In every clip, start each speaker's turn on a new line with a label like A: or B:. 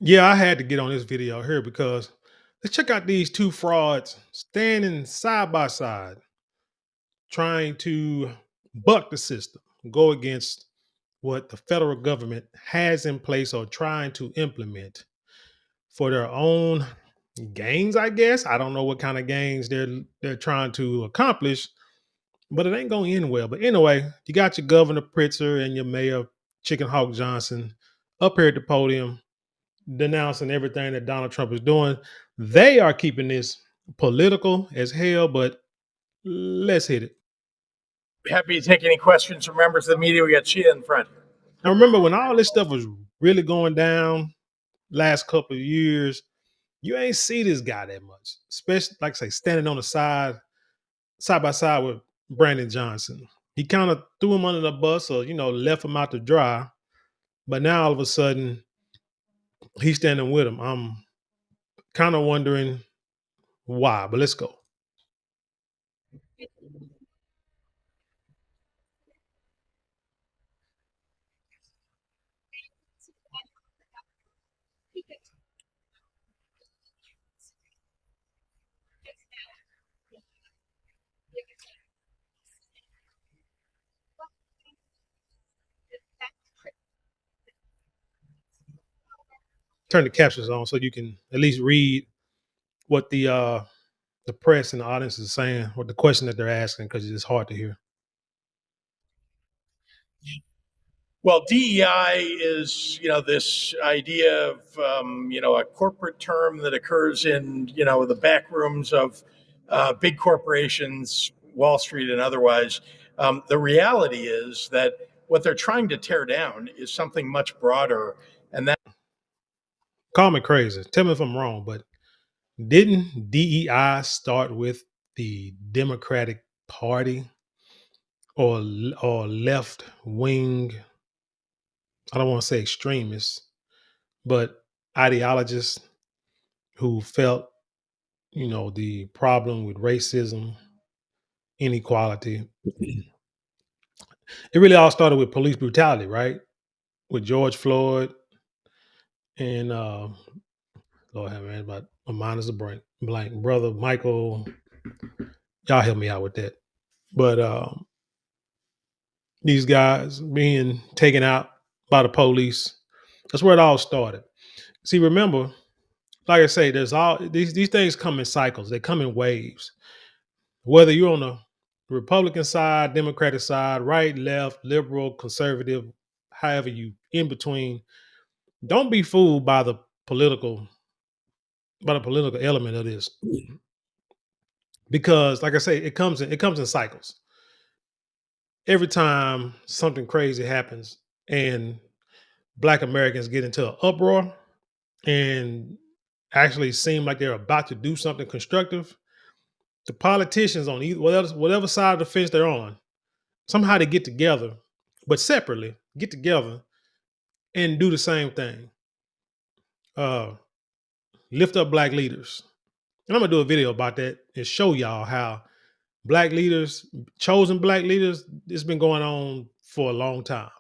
A: Yeah, I had to get on this video here because let's check out these two frauds standing side by side, trying to buck the system, go against what the federal government has in place or trying to implement for their own gains, I guess. I don't know what kind of gains they're trying to accomplish, but it ain't gonna end well. But anyway, you got your Governor Pritzker and your Mayor Chicken Hawk Johnson up here at the podium denouncing everything that Donald Trump is doing. They are keeping this political as hell, but let's hit it.
B: Happy to take any questions from members of the media. We got Chia in front.
A: I remember when all this stuff was really going down last couple of years, you ain't see this guy that much, especially like I say, standing on the side by side with Brandon Johnson. He kind of threw him under the bus or, left him out to dry. But now all of a sudden, he's standing with him. I'm kind of wondering why, but let's go. Turn the captions on so you can at least read what the press and the audience is saying, what the question that they're asking, because it's hard to hear.
B: Well, DEI is, this idea of, a corporate term that occurs in, the back rooms of big corporations, Wall Street and otherwise. The reality is that what they're trying to tear down is something much broader. And that
A: Call me crazy. Tell me if I'm wrong, but didn't DEI start with the Democratic Party or left wing? I don't want to say extremists, but ideologists who felt, the problem with racism, inequality. It really all started with police brutality, right? With George Floyd and Lord have mercy, but my mind is a blank. Brother Michael, y'all help me out with that. But these guys being taken out by the police, that's where it all started. See, remember, like I say, there's all these things come in cycles. They come in waves. Whether you're on the Republican side, Democratic side, right, left, liberal, conservative, however you in between, don't be fooled political by the political element of this. Because like I say, it comes in cycles. Every time something crazy happens and black Americans get into an uproar and actually seem like they're about to do something constructive, the politicians on either whatever side of the fence they're on, somehow they get together, but separately get together and do the same thing. Uh, lift up black leaders. And I'm gonna do a video about that and show y'all how black leaders, chosen black leaders, it's been going on for a long time.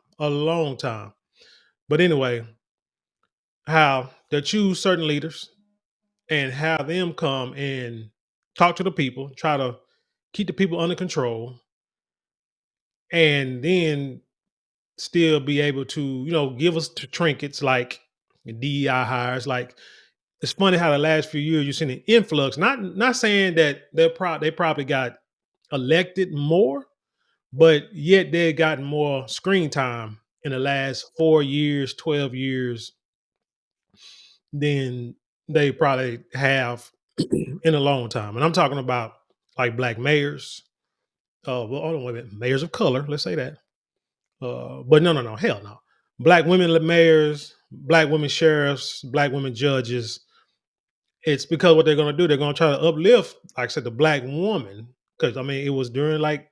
A: But anyway, how they choose certain leaders and have them come and talk to the people, try to keep the people under control, and then still be able to, give us trinkets like the DEI hires. Like it's funny how the last few years you've seen an influx. Not saying that they probably got elected more, but yet they've gotten more screen time in the last 4 years, 12 years than they probably have in a long time. And I'm talking about like black mayors. Well, hold on, wait a minute. Mayors of color, let's say that. But no, hell no. Black women mayors, black women sheriffs, black women judges. It's because what they're going to do, they're going to try to uplift, like I said, the black woman. Because I mean, it was during like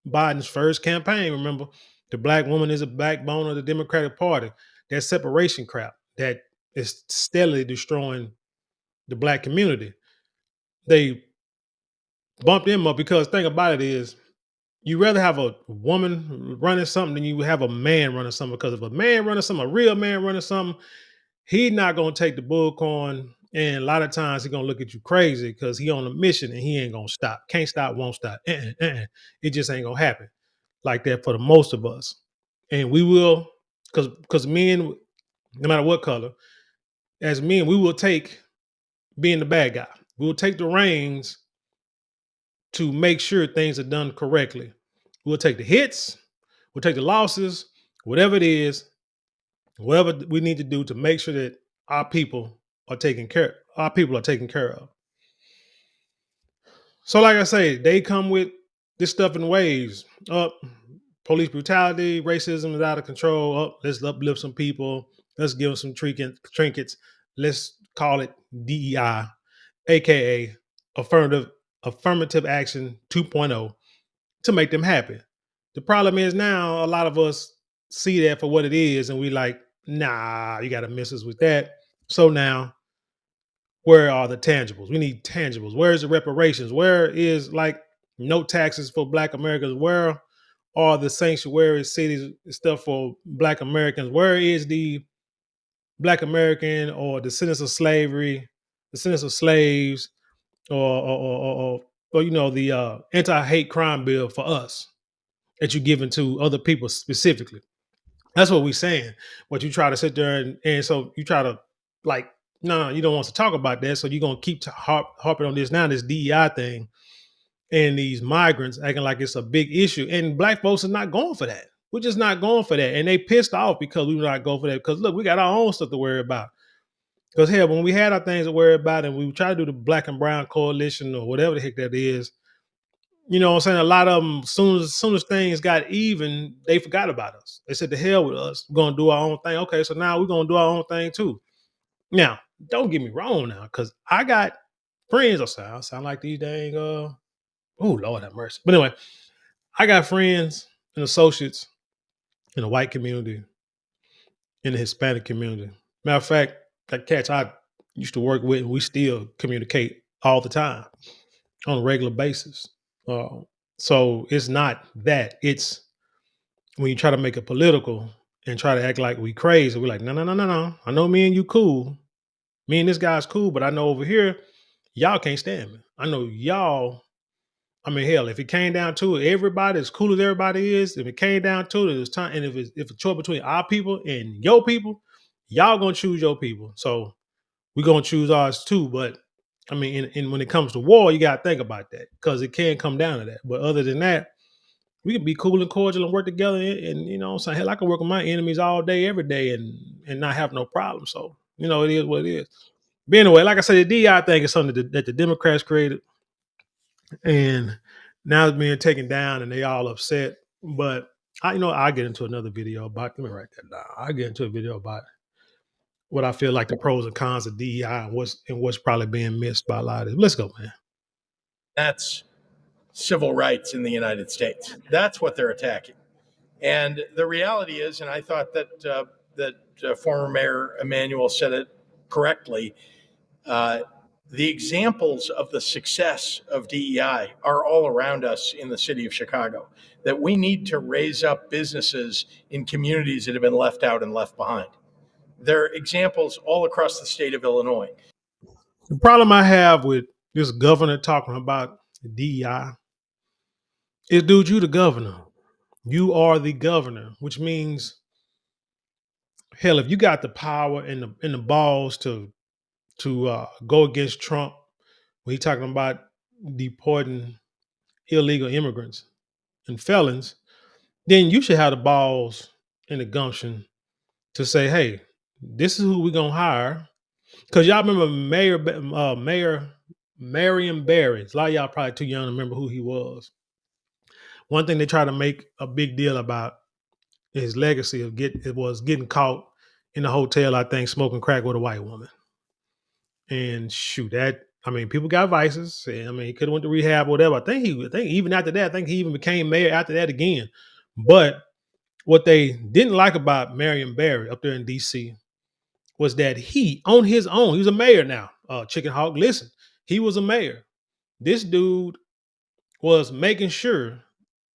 A: Biden's first campaign. Remember, the black woman is a backbone of the Democratic Party. That separation crap that is steadily destroying the black community. They bumped him up because thing about it is you rather have a woman running something than you have a man running something. Because if a man running something, a real man running something, He's not gonna take the bullcorn, and a lot of times he's gonna look at you crazy because he on a mission and he ain't gonna stop. Can't stop, won't stop. It just ain't gonna happen like that for the most of us. And we will, because men, no matter what color, as men, we will take being the bad guy. We will take the reins to make sure things are done correctly. We'll take the hits, we'll take the losses, whatever it is, whatever we need to do to make sure that our people are taken care. Our people are taken care of. So, like I say, they come with this stuff in waves. Up, police brutality, racism is out of control. Up, let's uplift some people. Let's give them some trinkets. Let's call it DEI, aka affirmative action 2.0, to make them happy. The problem is now a lot of us see that for what it is, and we like, nah, you got to miss us with that. So now, where are the tangibles? We need tangibles. Where's the reparations? Where is like no taxes for Black Americans? Where are the sanctuary cities stuff for Black Americans? Where is the Black American or descendants of slavery, descendants of slaves, or you know the anti-hate crime bill for us that you're giving to other people specifically? That's what we're saying. But you try to sit there and so you try to like, no, you don't want to talk about that. So you're gonna keep harping on this now, this DEI thing, and these migrants acting like it's a big issue. And Black folks are not going for that. We're just not going for that. And they pissed off because we were not going for that. Because look, we got our own stuff to worry about. Because hell, when we had our things to worry about and we try to do the Black and Brown coalition or whatever the heck that is, you know what I'm saying? A lot of them, soon as things got even, they forgot about us. They said, the hell with us. We're going to do our own thing. Okay, so now we're going to do our own thing too. Now, don't get me wrong now, because I got friends. I sound like these dang, oh, Lord have mercy. But anyway, I got friends and associates in the white community, in the Hispanic community. Matter of fact, that cats I used to work with, and we still communicate all the time on a regular basis. Uh, so it's not that. It's when you try to make it political and try to act like we crazy. We're like, no, no, no, no, no. I know me and you cool. Me and this guy's cool, but I know over here, y'all can't stand me. I know y'all. I mean, hell, if it came down to it, everybody as cool as everybody is, if it came down to it, it's time. And if it's a choice between our people and your people, y'all gonna choose your people. So we're gonna choose ours too. But I mean, when it comes to war, you gotta think about that because it can come down to that. But other than that, we can be cool and cordial and work together. And you know what I'm saying? Hell, I can work with my enemies all day, every day, and not have no problem. So, you know, it is what it is. But anyway, like I said, the DI thing is something that the Democrats created, and now it's being taken down, and they all upset. But I get into another video about. Let me write that down. I get into a video about what I feel like the pros and cons of DEI and what's probably being missed by a lot of this. Let's go, man.
B: That's civil rights in the United States. That's what they're attacking. And the reality is, and I thought that former Mayor Emanuel said it correctly. Uh, the examples of the success of DEI are all around us in the city of Chicago. That we need to raise up businesses in communities that have been left out and left behind. There are examples all across the state of Illinois.
A: The problem I have with this governor talking about DEI is, dude, you the governor. You are the governor, which means, hell, if you got the power and the balls to go against Trump when he's talking about deporting illegal immigrants and felons, then you should have the balls and the gumption to say, hey, this is who we're gonna hire. Because y'all remember Mayor Marion Barry. A lot of y'all probably too young to remember who he was. One thing they try to make a big deal about his legacy was getting caught in a hotel, I think, smoking crack with a white woman. And shoot, that I mean, people got vices. And, I mean, he could have went to rehab or whatever. I think even after that, I think he even became mayor after that again. But what they didn't like about Marion Barry up there in DC was that he, on his own, he was a mayor now. Chicken Hawk, listen, he was a mayor. This dude was making sure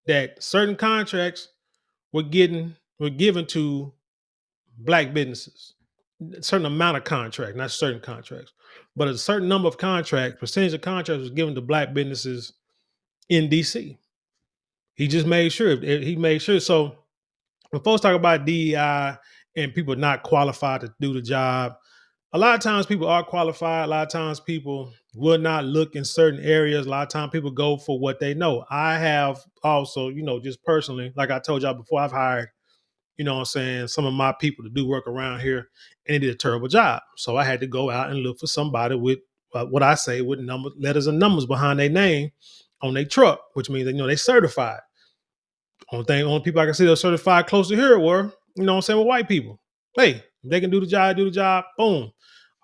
A: that certain contracts were given to black businesses. a certain amount of contract, not certain contracts, but a certain number of contracts, percentage of contracts was given to black businesses in DC. He just made sure. He made sure. So when folks talk about DEI and people not qualified to do the job, a lot of times people are qualified. A lot of times people will not look in certain areas. A lot of times people go for what they know. I have also, just personally, like I told y'all before, I've hired, what I'm saying, some of my people to do work around here, and they did a terrible job. So I had to go out and look for somebody with what I say with letters and numbers behind their name on their truck, which means that, they certified. Only people I can see that are certified close to here were, what I'm saying, with white people. Hey, if they can do the job, do the job, boom.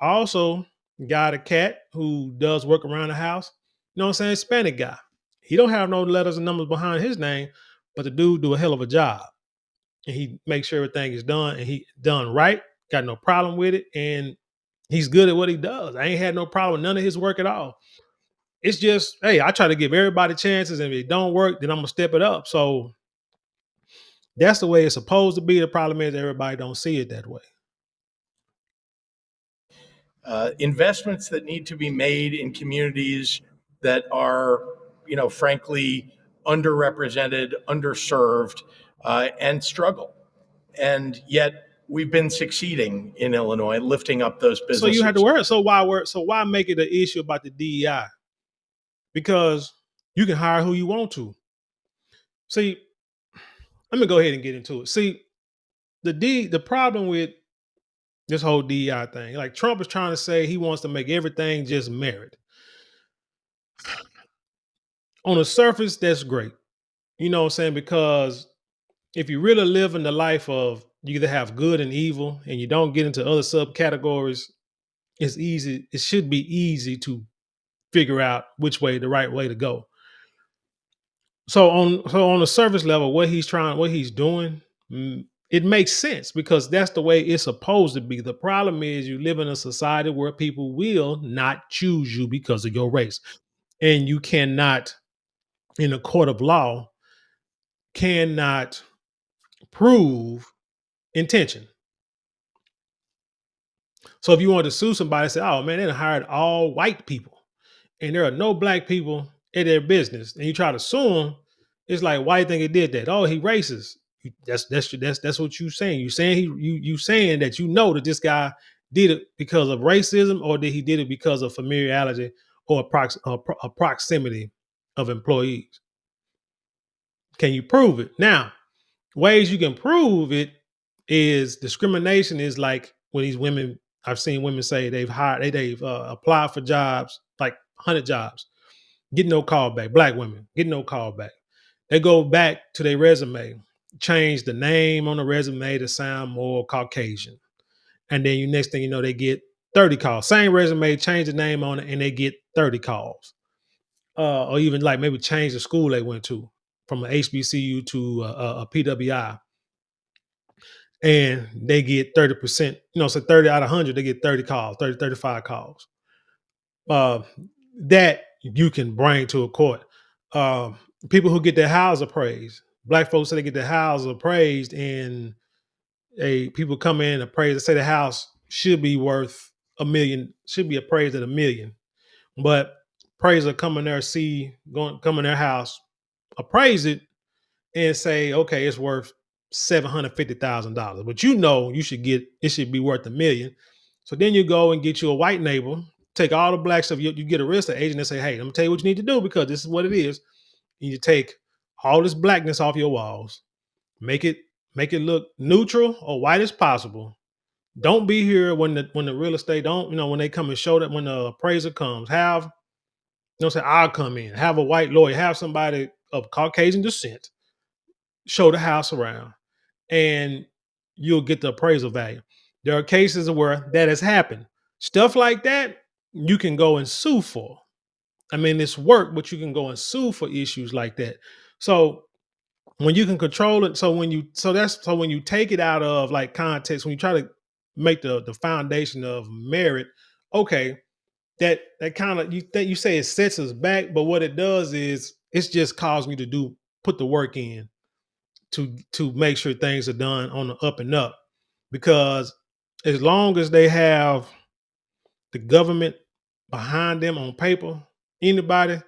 A: I also got a cat who does work around the house, what I'm saying, Hispanic guy. He don't have no letters and numbers behind his name, but the dude do a hell of a job. And he makes sure everything is done and he done right, got no problem with it. And he's good at what he does. I ain't had no problem with none of his work at all. It's just, hey, I try to give everybody chances, and if it don't work, then I'm gonna step it up. So that's the way it's supposed to be. The problem is everybody don't see it that way.
B: Investments that need to be made in communities that are, frankly, underrepresented, underserved, and struggle. And yet we've been succeeding in Illinois, lifting up those businesses.
A: So you have to worry. So why make it an issue about the DEI? Because you can hire who you want to. See, let me go ahead and get into it. See, the problem with this whole DEI thing, like Trump is trying to say he wants to make everything just merit. On the surface, that's great. You know what I'm saying? Because if you really live in the life of you either have good and evil and you don't get into other subcategories, it's easy. It should be easy to figure out which way the right way to go. So on the surface level, what he's doing, it makes sense because that's the way it's supposed to be. The problem is you live in a society where people will not choose you because of your race. And you cannot, in a court of law, cannot prove intention. So if you want to sue somebody, say, "Oh man, they hired all white people, and there are no black people in their business," and you try to sue them, it's like, why do you think he did that? Oh, he racist. That's what you saying. You saying you saying that that this guy did it because of racism, or did he did it because of familiarity or a proximity of employees? Can you prove it? Now, ways you can prove it is discrimination is like when these women, I've seen women say they've applied for jobs, like 100 jobs, get no call back. Black women get no call back. They go back to their resume, change the name on the resume to sound more Caucasian. And then you next thing you know, they get 30 calls. Same resume, change the name on it, and they get 30 calls. Or even like maybe change the school they went to from an HBCU to a PWI, and they get 30%, so 30 out of 100, they get 30 calls, 30, 35 calls. Uh, that you can bring to a court. Um, People who get their house appraised, black folks say they get their house appraised, and people come in appraised, say the house should be worth $1 million, should be appraised at $1 million. But appraiser come in there, come in their house, appraise it, and say, okay, it's worth $750,000. But you should be worth $1 million. So then you go and get you a white neighbor, take all the black stuff, you get a real estate agent and say, hey, let me tell you what you need to do because this is what it is. You need to take all this blackness off your walls, make it look neutral or white as possible. Don't be here when the real estate don't, when they come and show that when the appraiser comes, say I'll come in, have a white lawyer, have somebody of Caucasian descent, show the house around, and you'll get the appraisal value. There are cases where that has happened. Stuff like that, you can go and sue for. I mean, it's work, but you can go and sue for issues like that. So when you can control it, so when you take it out of like context, when you try to make the foundation of merit, okay, that kind of you say it sets us back, but what it does is it's just causing you to put the work in to make sure things are done on the up and up, because as long as they have the government behind them on paper, anybody,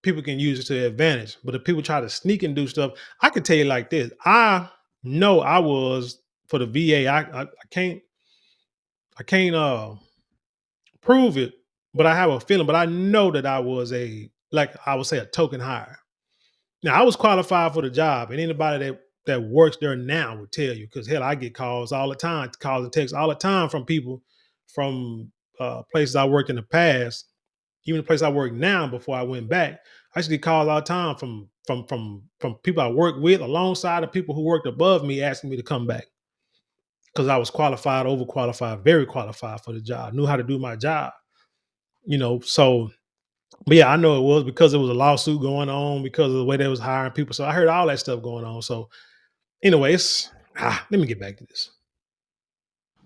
A: people can use it to their advantage. But if people try to sneak and do stuff, I can tell you like this. I know I was for the VA. I can't prove it, but I have a feeling. But I know that I was like I would say a token hire. Now I was qualified for the job, and anybody that works there now would tell you because hell, I get calls all the time, calls and texts all the time from people from places I worked in the past, even the place I work now before I went back. I used to get calls all the time from people I work with alongside the people who worked above me asking me to come back because I was qualified, overqualified, very qualified for the job, knew how to do my job, So, but yeah, I know it was because there was a lawsuit going on because of the way they was hiring people. So I heard all that stuff going on. So, anyways, let me get back to this.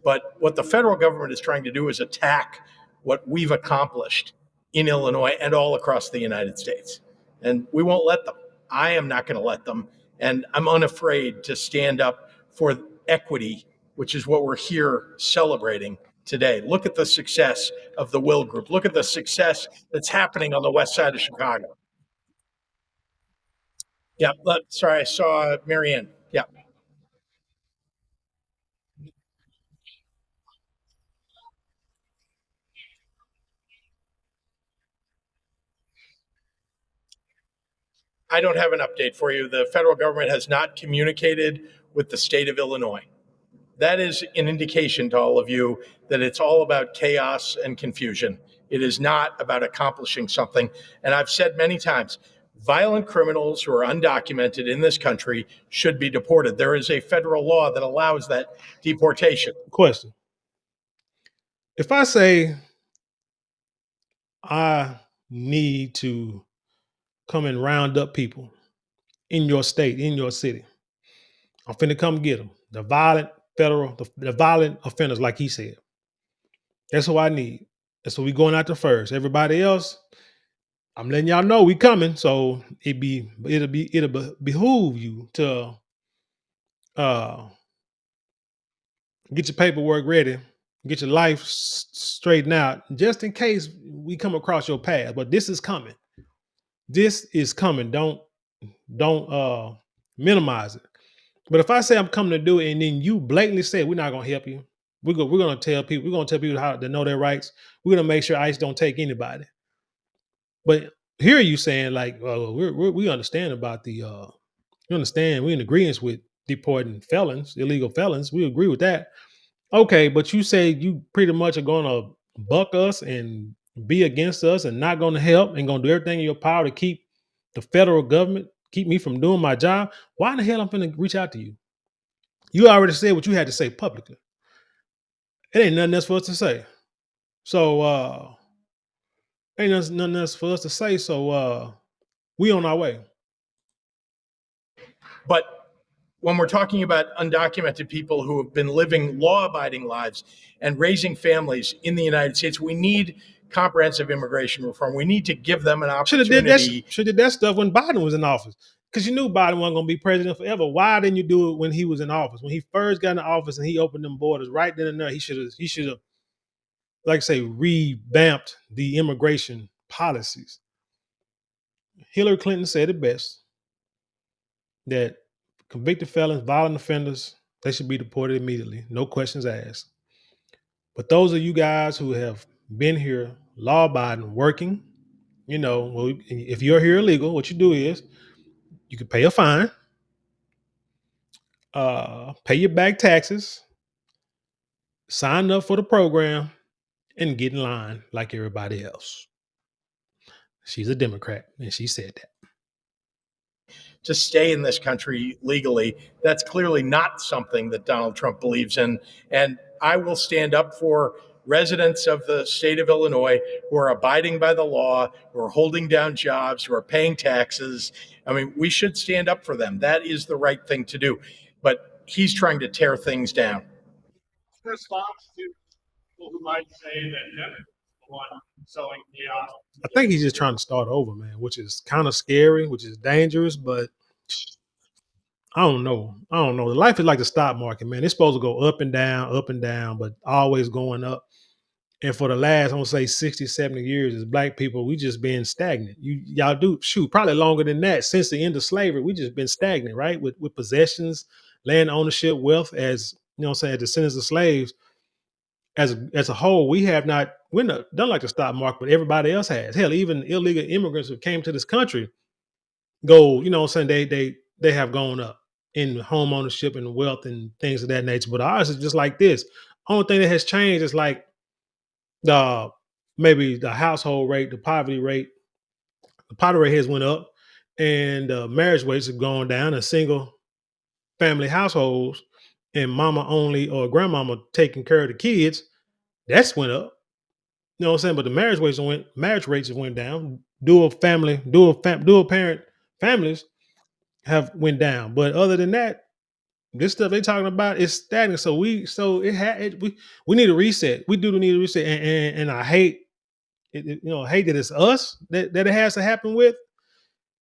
B: But what the federal government is trying to do is attack what we've accomplished in Illinois and all across the United States. And we won't let them. I am not going to let them. And I'm unafraid to stand up for equity, which is what we're here celebrating today. Look at the success of the Will Group. Look at the success that's happening on the west side of Chicago. Yeah, sorry, I saw Marianne. Yeah. I don't have an update for you. The federal government has not communicated with the state of Illinois. That is an indication to all of you that it's all about chaos and confusion. It is not about accomplishing something. And I've said many times, violent criminals who are undocumented in this country should be deported. There is a federal law that allows that deportation.
A: Question: if I say I need to come and round up people in your state, in your city, I'm finna come get them. The violent the violent offenders, like he said. That's who I need. That's what we going after first. Everybody else, I'm letting y'all know we coming. So it'll behoove you to uh get your paperwork ready, get your life straightened out, just in case we come across your path. But this is coming. This is coming. Don't minimize it. But if I say I'm coming to do it, and then you blatantly say we're not gonna help you, we're gonna tell people how to know their rights. We're gonna make sure ICE don't take anybody. But here you saying like, oh, we understand about we understand we're in agreement with deporting felons, illegal felons. We agree with that. Okay, but you say you pretty much are gonna buck us and be against us and not gonna help and gonna do everything in your power to keep the federal government keep me from doing my job. Why in the hell I'm gonna reach out to you? You already said what you had to say publicly. It ain't nothing else for us to say. So ain't nothing else for us to say. So we on our way.
B: But when we're talking about undocumented people who have been living law abiding lives and raising families in the United States, we need comprehensive immigration reform. We need to give them an opportunity.
A: Should have did that stuff when Biden was in office. Because you knew Biden wasn't gonna be president forever. Why didn't you do it when he was in office? When he first got in office and he opened them borders right then and there, he should have, like I say, revamped the immigration policies. Hillary Clinton said it best that convicted felons, violent offenders, they should be deported immediately, no questions asked. But those of you guys who have been here, law abiding, working, well, if you're here illegal, what you do is you can pay a fine, pay your back taxes, sign up for the program, and get in line like everybody else. She's a Democrat, and she said that.
B: To stay in this country legally. That's clearly not something that Donald Trump believes in. And I will stand up for residents of the state of Illinois who are abiding by the law, who are holding down jobs, who are paying taxes. I mean, we should stand up for them. That is the right thing to do. But he's trying to tear things down.
A: Response to people who might say that Jeff is the one selling chaos. I think he's just trying to start over, man, which is kind of scary, which is dangerous, but I don't know. I don't know. Life is like the stock market, man. It's supposed to go up and down, but always going up. And for the last, I'm gonna say 60, 70 years, as black people, we just been stagnant. Y'all do shoot, probably longer than that. Since the end of slavery, we just been stagnant, right? With possessions, land ownership, wealth, as you know what I'm saying, as descendants of slaves, as a whole, we're not done like the stock market, but everybody else has. Hell, even illegal immigrants who came to this country you know what I'm saying, they have gone up in home ownership and wealth and things of that nature. But ours is just like this. Only thing that has changed is like the maybe the household rate, the poverty rate. The poverty rate has went up, and marriage rates have gone down. And single family households and mama only or grandmama taking care of the kids, that's went up. You know what I'm saying? But the marriage rates have went down. Dual parent families have went down. But other than that, this stuff they talking about is stagnant. We need a reset. We do need a reset, and I hate hate that it's us that it has to happen with.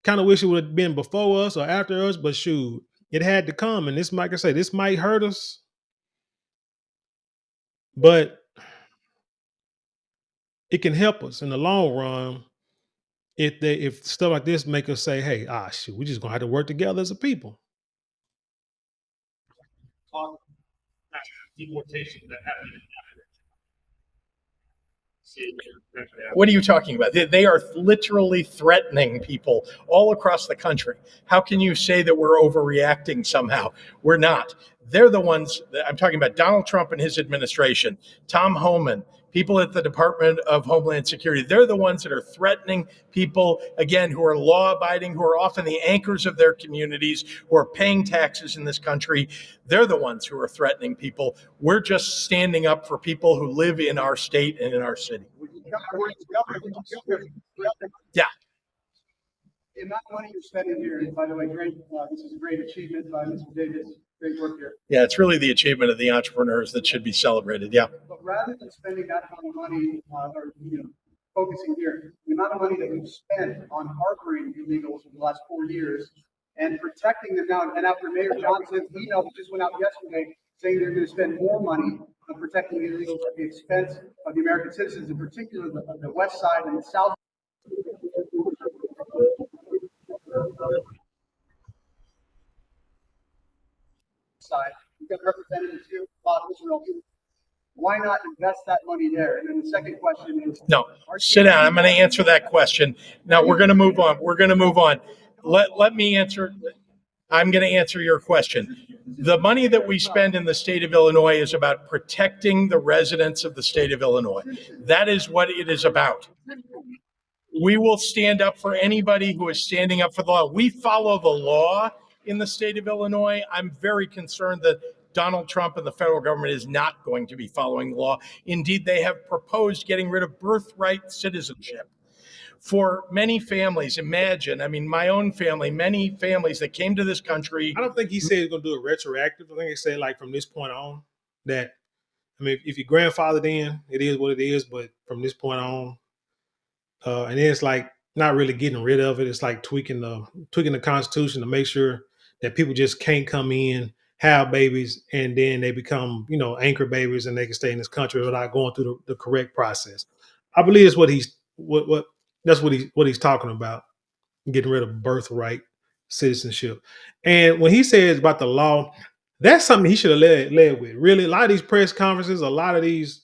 A: Kind of wish it would have been before us or after us, but shoot, it had to come. And this, like I say, this might hurt us, but it can help us in the long run if stuff like this make us say, "Hey, shoot, we just gonna have to work together as a people." Deportation that happened.
B: What are you talking about? They are literally threatening people all across the country. How can you say that we're overreacting somehow? We're not. They're the ones I'm talking about. Donald Trump and his administration, Tom Homan, people at the Department of Homeland Security. They're the ones that are threatening people, again, who are law abiding, who are often the anchors of their communities, who are paying taxes in this country. They're the ones who are threatening people. We're just standing up for people who live in our state and in our city. Yeah.
C: The amount of money you're spending here, and by the way, great. This is a great achievement by Mr. Davis. Great work here.
B: Yeah, it's really the achievement of the entrepreneurs that should be celebrated. Yeah.
C: But rather than spending that amount of money, focusing here, the amount of money that we've spent on harboring illegals over the last 4 years and protecting them now, and after Mayor Johnson's email that just went out yesterday saying they're going to spend more money on protecting illegals at the expense of the American citizens, in particular the West Side and the South side. You've got representatives here, Israel. Why not invest that money there? And then the second question is
B: no, sit down. I'm going to answer that question. Now we're going to move on. Let me answer. I'm going to answer your question. The money that we spend in the state of Illinois is about protecting the residents of the state of Illinois. That is what it is about. We will stand up for anybody who is standing up for the law. We follow the law in the state of Illinois. I'm very concerned that Donald Trump and the federal government is not going to be following the law. Indeed, they have proposed getting rid of birthright citizenship. For many families, imagine, I mean, my own family, many families that came to this country.
A: I don't think he said he's gonna do it retroactive. I think he said like from this point on that. I mean, if your grandfather in, it is what it is. But from this point on, and then it's like not really getting rid of it. It's like tweaking the Constitution to make sure that people just can't come in, have babies, and then they become anchor babies, and they can stay in this country without going through the correct process. I believe that's what he's talking about, getting rid of birthright citizenship. And when he says about the law, that's something he should have led with. Really, a lot of these press conferences, a lot of these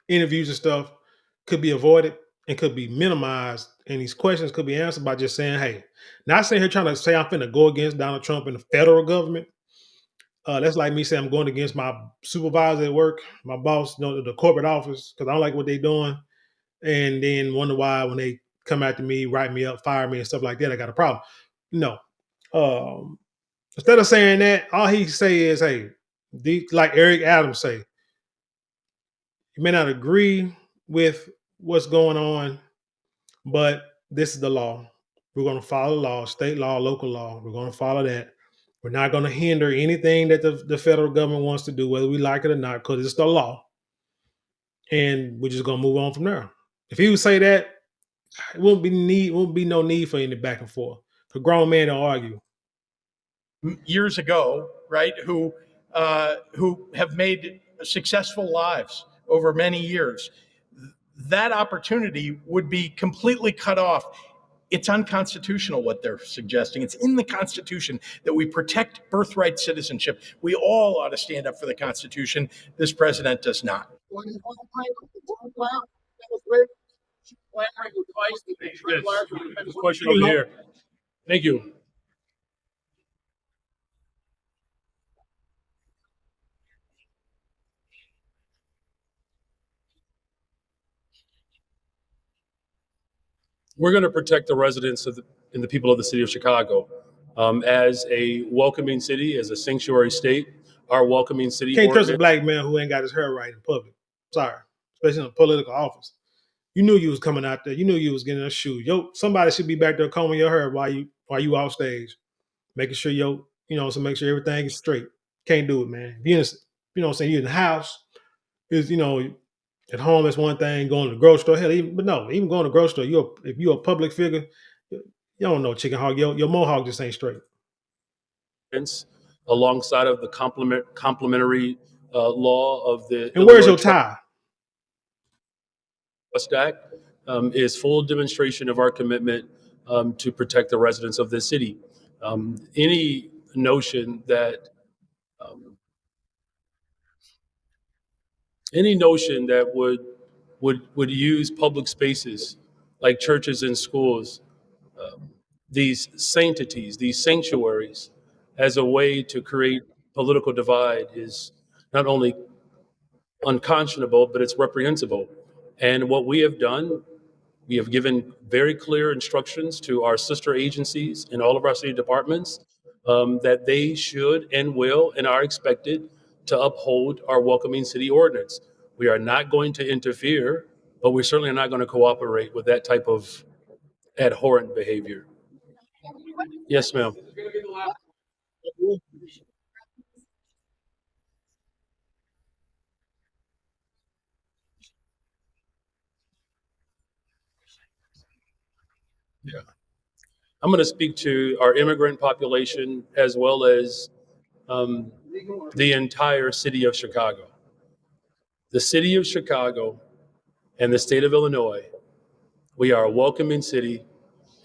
A: interviews and stuff could be avoided and could be minimized. And these questions could be answered by just saying, hey, not sitting here trying to say I'm finna go against Donald Trump and the federal government. That's like me saying I'm going against my supervisor at work, my boss, the corporate office, because I don't like what they're doing. And then wonder why when they come after me, write me up, fire me, and stuff like that, I got a problem. No. Instead of saying that, all he say is, hey, like Eric Adams say, you may not agree with what's going on, but this is the law. We're going to follow the law, state law, local law. We're going to follow that. We're not going to hinder anything that the federal government wants to do, whether we like it or not, because it's the law. And we're just going to move on from there. If he would say that, it won't be no need for any back and forth. A grown man don't argue.
B: years ago, right, who have made successful lives over many years. That opportunity would be completely cut off. It's unconstitutional what they're suggesting. It's in the Constitution that we protect birthright citizenship. We all ought to stand up for the Constitution. This president does not.
D: Question over here. Thank you. We're going to protect the residents and the people of the city of Chicago. As a welcoming city, as a sanctuary state, our welcoming city
A: Can't trust a
D: ordinance.
A: black man who ain't got his hair right in public. Sorry, especially in a political office. You knew you was coming out there. You knew you was getting a shoe. Yo, somebody should be back there combing your hair while you off stage, making sure so make sure everything is straight. Can't do it, man. If you're in, what I'm saying, you're in the house, is at home is one thing. Going to the grocery store, hell, even going to the grocery store, if you're a public figure, you don't know chicken hog. Your mohawk just ain't straight.
D: Alongside of the complementary law of the
A: And where's
D: Illinois
A: your tie?
D: Trust Act is full demonstration of our commitment to protect the residents of this city. Any notion that would use public spaces like churches and schools, these sanctities, these sanctuaries, as a way to create political divide is not only unconscionable, but it's reprehensible. And what we have done, we have given very clear instructions to our sister agencies in all of our city departments that they should and will and are expected to uphold our welcoming city ordinance. We are not going to interfere, but we certainly are not going to cooperate with that type of abhorrent behavior. Yes, ma'am. Yeah. I'm going to speak to our immigrant population as well as the entire city of Chicago. The city of Chicago and the state of Illinois, we are a welcoming city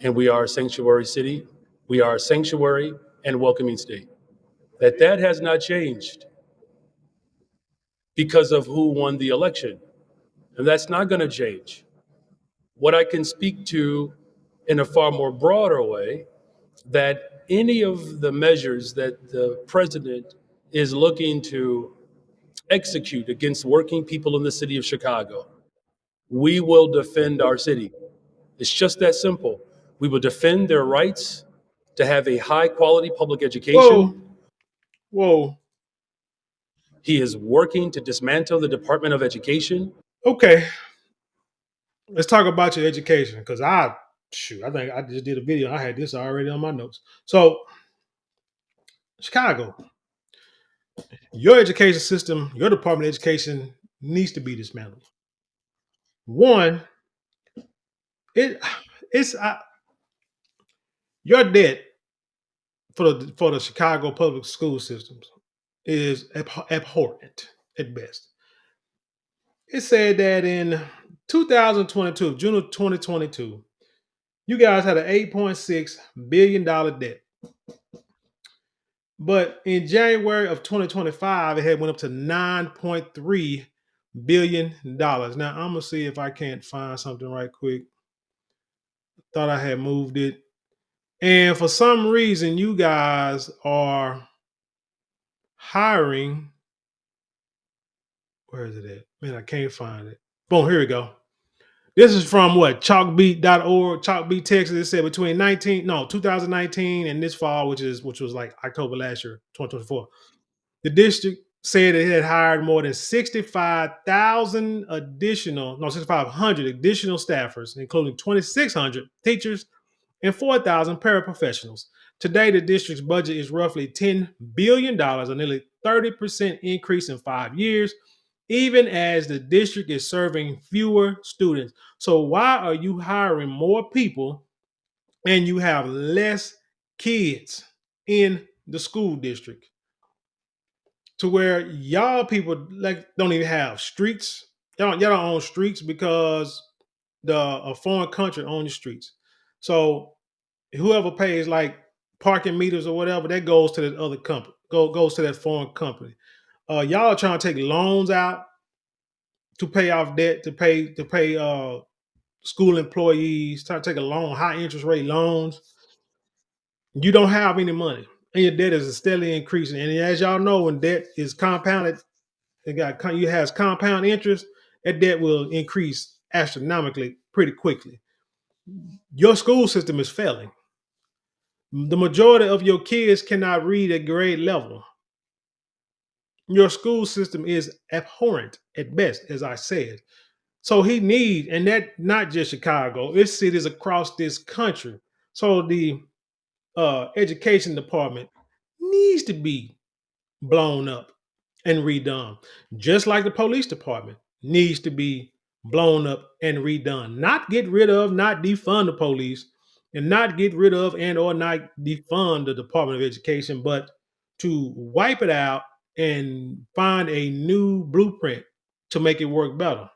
D: and we are a sanctuary city. We are a sanctuary and welcoming state. That has not changed because of who won the election. And that's not going to change. What I can speak to in a far more broader way, that any of the measures that the president is looking to execute against working people in the city of Chicago, we will defend our city. It's just that simple. We will defend their rights to have a high quality public education.
A: Whoa.
D: He is working to dismantle the Department of Education.
A: Okay. Let's talk about your education, because I think I just did a video. I had this already on my notes. So, Chicago, your education system, your Department of Education needs to be dismantled. One, your debt for the Chicago public school systems is abhorrent at best. It said that in 2022, June of 2022, you guys had an $8.6 billion debt. But in January of 2025, it had went up to $9.3 billion. Now I'm gonna see if I can't find something right quick. Thought I had moved it. And for some reason, you guys are hiring. Where is it at? Man, I can't find it. Boom, here we go. This is from what? Chalkbeat.org, Chalkbeat, Texas. It said between 2019 and this fall, which was like October last year, 2024. The district said it had hired more than 65,000 6,500 additional staffers, including 2,600 teachers and 4,000 paraprofessionals. Today, the district's budget is roughly $10 billion, a nearly 30% increase in 5 years, even as the district is serving fewer students. So why are you hiring more people and you have less kids in the school district to where y'all people like don't even have streets. Y'all don't own streets because a foreign country owns the streets. So whoever pays like parking meters or whatever, that goes to that other company, goes to that foreign company. Y'all are trying to take loans out to pay off debt, to pay school employees, trying to take a loan, high interest rate loans. You don't have any money, and your debt is steadily increasing. And as y'all know, when debt is compounded, you has compound interest. That debt will increase astronomically pretty quickly. Your school system is failing. The majority of your kids cannot read at grade level. Your school system is abhorrent at best, as I said. So he needs, and that not just Chicago, it's cities across this country. So the education department needs to be blown up and redone, just like the police department needs to be blown up and redone. Not get rid of, not defund the police, and not get rid of and or not defund the Department of Education, but to wipe it out and find a new blueprint to make it work better.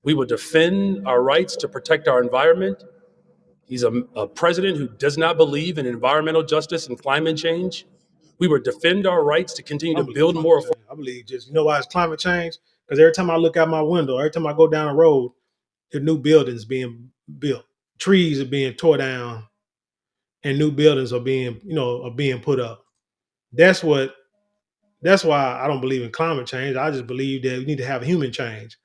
D: We will defend our rights to protect our environment. He's a president who does not believe in environmental justice and climate change. We will defend our rights to continue
A: I
D: to
A: believe
D: build
A: climate
D: more.
A: change. I believe just, you know why it's climate change? Because every time I look out my window, every time I go down the road, there are new buildings being built. Trees are being tore down and new buildings are being put up. That's why I don't believe in climate change. I just believe that we need to have human change.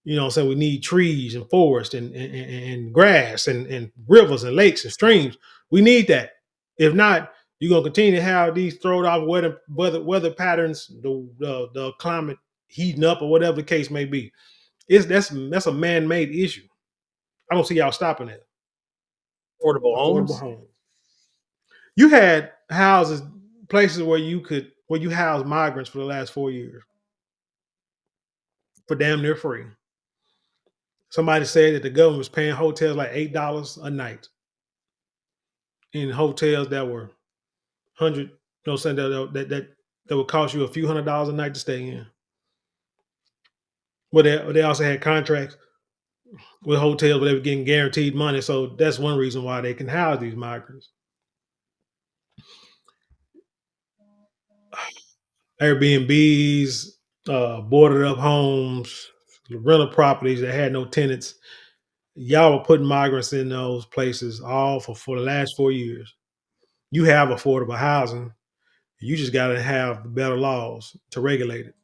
A: So we need trees and forest and grass and rivers and lakes and streams. We need that. If not, you're gonna continue to have these thrown off weather patterns, the climate heating up or whatever the case may be. That's a man-made issue. I don't see y'all stopping it.
D: Affordable
A: Affordable
D: homes.
A: homes. You had houses, places where you house migrants for the last 4 years for damn near free. Somebody said that the government was paying hotels like $8 a night in hotels that were saying that would cost you a few $100s a night to stay in. But they also had contracts with hotels where they were getting guaranteed money. So that's one reason why they can house these migrants. Airbnbs, boarded up homes, rental properties that had no tenants. Y'all were putting migrants in those places all for the last 4 years. You have affordable housing. You just got to have better laws to regulate it.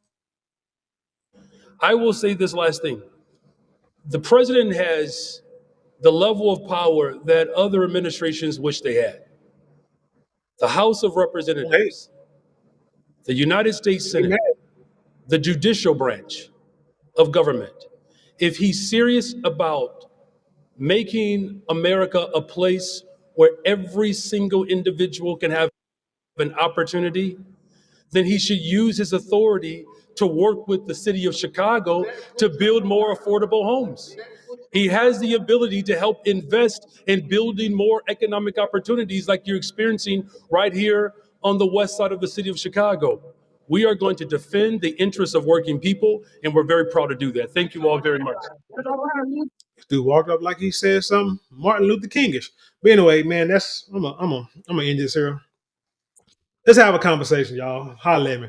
D: I will say this last thing. The president has the level of power that other administrations wish they had. The House of
A: Hey,
D: Representatives, the United States
A: amen.
D: Senate, the judicial branch of government. If he's serious about making America a place where every single individual can have an opportunity, then he should use his authority to work with the city of Chicago to build more affordable homes. He has the ability to help invest in building more economic opportunities like you're experiencing right here on the west side of the city of Chicago. We are going to defend the interests of working people, and we're very proud to do that. Thank you all very much.
A: This dude walked up like he said something Martin Luther Kingish. But anyway, man, I'm gonna end this here. Let's have a conversation, y'all. Holla at me.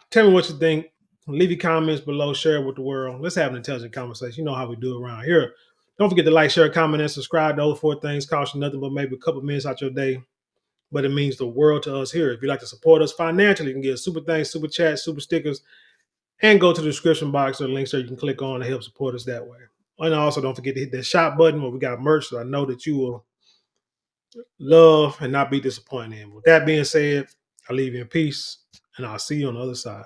A: Tell me what you think. Leave your comments below. Share it with the world. Let's have an intelligent conversation. You know how we do around here. Don't forget to like, share, comment, and subscribe. Those 4 things cost you nothing but maybe a couple minutes out your day, but it means the world to us here. If you'd like to support us financially, you can get super thanks, super chat, super stickers, and go to the description box or links there you can click on to help support us that way. And also don't forget to hit that shop button where we got merch that I know that you will love and not be disappointed in. With that being said, I leave you in peace, and I'll see you on the other side.